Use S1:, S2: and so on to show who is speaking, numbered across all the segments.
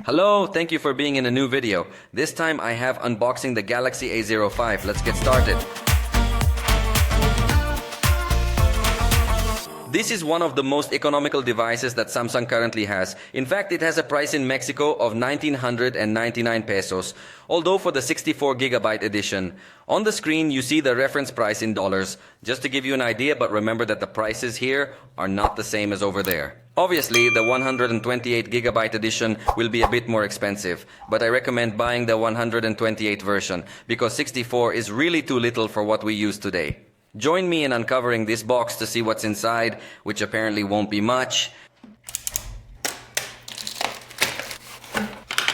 S1: Hello, thank you for being in a new video. This time I have unboxing the Galaxy A05. Let's get started. This is one of the most economical devices that Samsung currently has. In fact, it has a price in Mexico of 1,999 pesos, although for the 64GB edition. On the screen, you see the reference price in dollars, just to give you an idea, but remember that the prices here are not the same as over there. Obviously, the 128GB edition will be a bit more expensive, but I recommend buying the 128 version, because 64 is really too little for what we use today. Join me in uncovering this box to see what's inside, which apparently won't be much.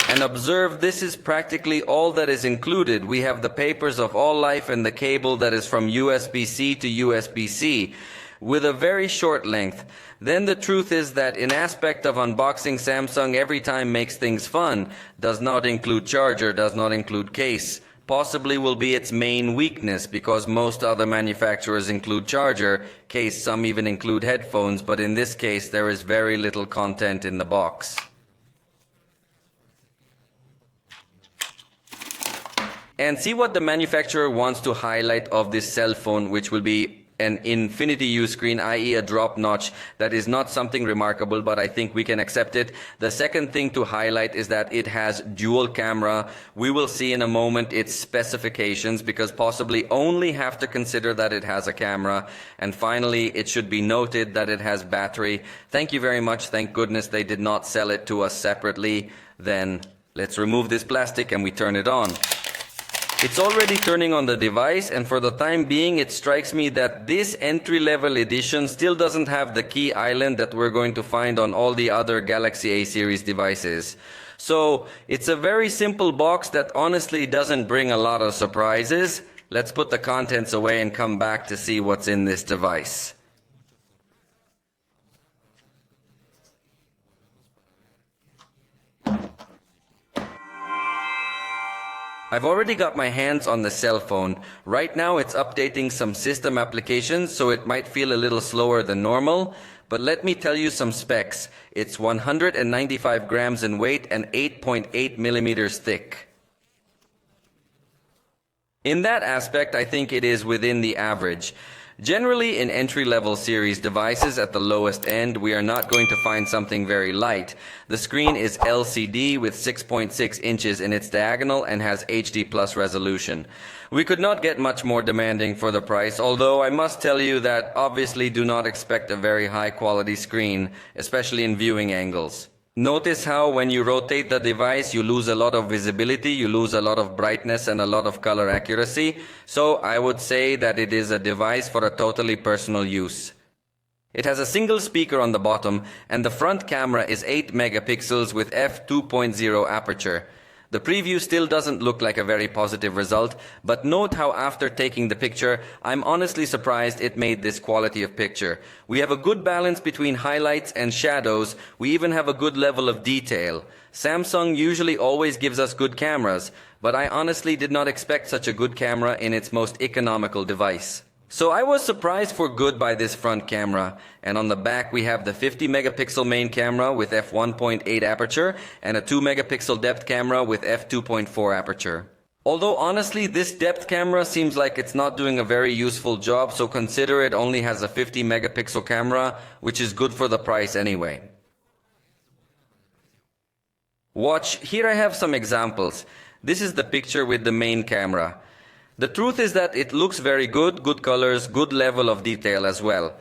S1: And observe, this is practically all that is included. We have the papers of all life and the cable that is from USB-C to USB-C, with a very short length. Then the truth is that in aspect of unboxing, Samsung every time makes things fun. Does not include charger, does not include case. Possibly will be its main weakness, because most other manufacturers include charger, case, some even include headphones, but in this case there is very little content in the box. And see what the manufacturer wants to highlight of this cell phone, which will be an infinity use screen, i.e. a drop notch. That is not something remarkable, but I think we can accept it. The second thing to highlight is that it has dual camera. We will see in a moment its specifications, because possibly only have to consider that it has a camera. And finally, it should be noted that it has battery. Thank you very much. Thank goodness they did not sell it to us separately. Then let's remove this plastic and we turn it on. It's already turning on the device, and for the time being it strikes me that this entry-level edition still doesn't have the key island that we're going to find on all the other Galaxy A series devices. So it's a very simple box that honestly doesn't bring a lot of surprises. Let's put the contents away and come back to see what's in this device. I've already got my hands on the cell phone. Right now it's updating some system applications, so it might feel a little slower than normal. But let me tell you some specs. It's 195 grams in weight and 8.8 millimeters thick. In that aspect, I think it is within the average. Generally, in entry-level series devices at the lowest end, we are not going to find something very light. The screen is LCD with 6.6 inches in its diagonal and has HD plus resolution. We could not get much more demanding for the price, although I must tell you that obviously do not expect a very high quality screen, especially in viewing angles. Notice how when you rotate the device, you lose a lot of visibility, you lose a lot of brightness and a lot of color accuracy. So I would say that it is a device for a totally personal use. It has a single speaker on the bottom, and the front camera is 8 megapixels with f2.0 aperture. The preview still doesn't look like a very positive result, but note how after taking the picture, I'm honestly surprised it made this quality of picture. We have a good balance between highlights and shadows. We even have a good level of detail. Samsung usually always gives us good cameras, but I honestly did not expect such a good camera in its most economical device. So I was surprised for good by this front camera, and on the back we have the 50 megapixel main camera with f1.8 aperture and a 2 megapixel depth camera with f2.4 aperture. Although honestly this depth camera seems like it's not doing a very useful job, so consider it only has a 50 megapixel camera, which is good for the price anyway. Watch, here I have some examples. This is the picture with the main camera. The truth is that it looks very good, good colors, good level of detail as well.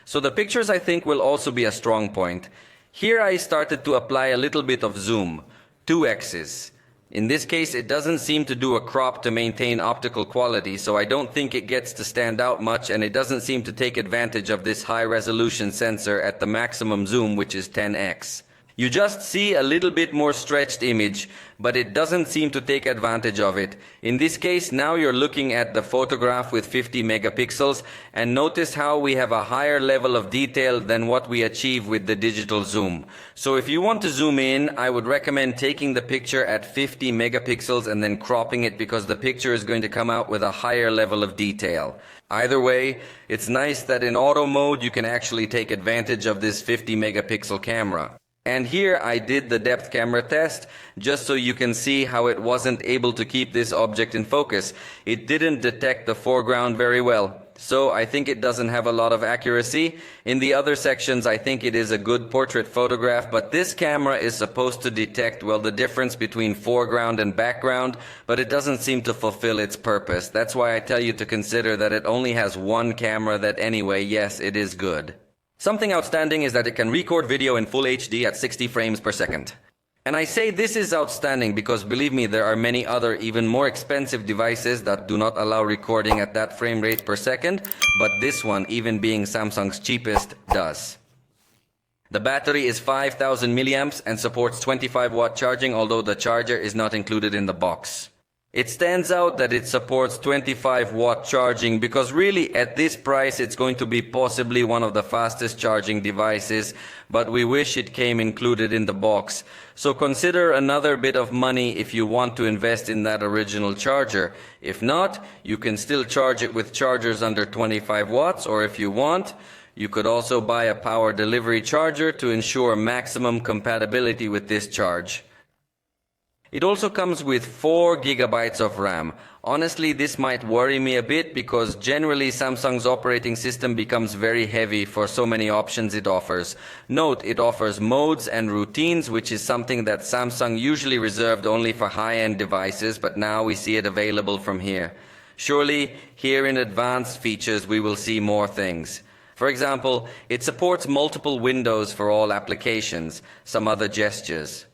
S1: So the pictures I think will also be a strong point. Here I started to apply a little bit of zoom, 2x's. In this case it doesn't seem to do a crop to maintain optical quality, so I don't think it gets to stand out much, and it doesn't seem to take advantage of this high resolution sensor at the maximum zoom, which is 10x. You just see a little bit more stretched image, but it doesn't seem to take advantage of it. In this case, now you're looking at the photograph with 50 megapixels, and notice how we have a higher level of detail than what we achieve with the digital zoom. So if you want to zoom in, I would recommend taking the picture at 50 megapixels and then cropping it, because the picture is going to come out with a higher level of detail. Either way, it's nice that in auto mode you can actually take advantage of this 50 megapixel camera. And here I did the depth camera test, just so you can see how it wasn't able to keep this object in focus. It didn't detect the foreground very well. So I think it doesn't have a lot of accuracy. In the other sections, I think it is a good portrait photograph, but this camera is supposed to detect, well, the difference between foreground and background, but it doesn't seem to fulfill its purpose. That's why I tell you to consider that it only has one camera that anyway, yes, it is good. Something outstanding is that it can record video in full HD at 60 frames per second. And I say this is outstanding because, believe me, there are many other even more expensive devices that do not allow recording at that frame rate per second, but this one, even being Samsung's cheapest, does. The battery is 5000 milliamps and supports 25-watt charging, although the charger is not included in the box. It stands out that it supports 25-watt charging because really at this price it's going to be possibly one of the fastest charging devices, but we wish it came included in the box. So consider another bit of money if you want to invest in that original charger. If not, you can still charge it with chargers under 25 watts, or if you want, you could also buy a power delivery charger to ensure maximum compatibility with this charge. It also comes with 4 gigabytes of RAM. Honestly, this might worry me a bit because generally Samsung's operating system becomes very heavy for so many options it offers. Note, it offers modes and routines, which is something that Samsung usually reserved only for high-end devices, but now we see it available from here. Surely, here in advanced features we will see more things. For example, it supports multiple windows for all applications, some other gestures.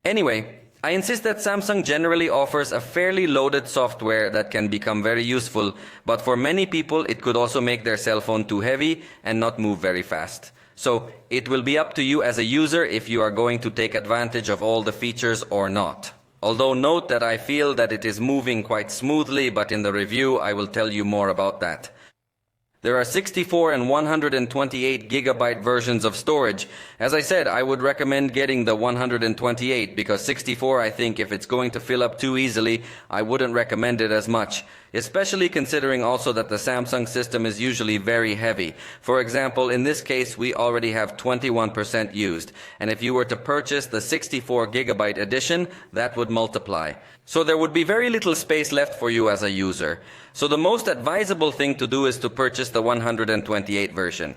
S1: Anyway, I insist that Samsung generally offers a fairly loaded software that can become very useful, but for many people it could also make their cell phone too heavy and not move very fast. So it will be up to you as a user if you are going to take advantage of all the features or not. Although note that I feel that it is moving quite smoothly, but in the review I will tell you more about that. There are 64 and 128 gigabyte versions of storage. As I said, I would recommend getting the 128 because 64, I think, if it's going to fill up too easily, I wouldn't recommend it as much. Especially considering also that the Samsung system is usually very heavy. For example, in this case, we already have 21% used. And if you were to purchase the 64 gigabyte edition, that would multiply. So there would be very little space left for you as a user. So the most advisable thing to do is to purchase the 128 version.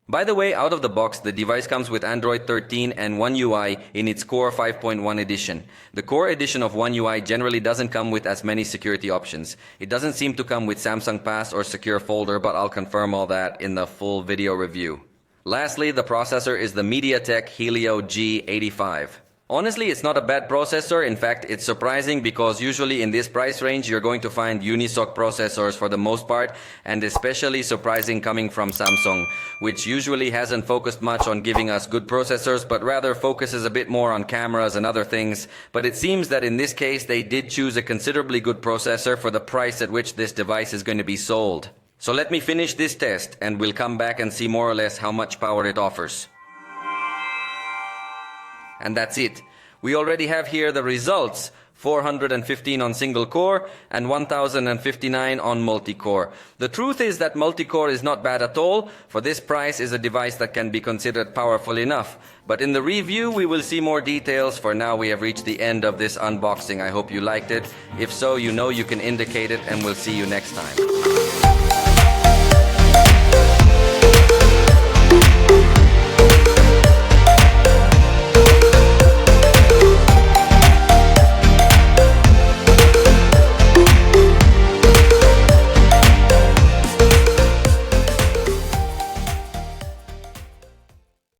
S1: By the way, out of the box, the device comes with Android 13 and One UI in its Core 5.1 edition. The Core edition of One UI generally doesn't come with as many security options. It doesn't seem to come with Samsung Pass or Secure Folder, but I'll confirm all that in the full video review. Lastly, the processor is the MediaTek Helio G85. Honestly, it's not a bad processor. In fact, it's surprising because usually in this price range you're going to find unisoc processors for the most part, and especially surprising coming from Samsung, which usually hasn't focused much on giving us good processors, but rather focuses a bit more on cameras and other things. But it seems that in this case they did choose a considerably good processor for the price at which this device is going to be sold. So let me finish this test and we'll come back and see more or less how much power it offers. And that's it. We already have here the results. 415 on single core and 1059 on multi-core. The truth is that multi-core is not bad at all. For this price is a device that can be considered powerful enough. But in the review we will see more details. For now we have reached the end of this unboxing. I hope you liked it. If so, you know you can indicate it and we'll see you next time.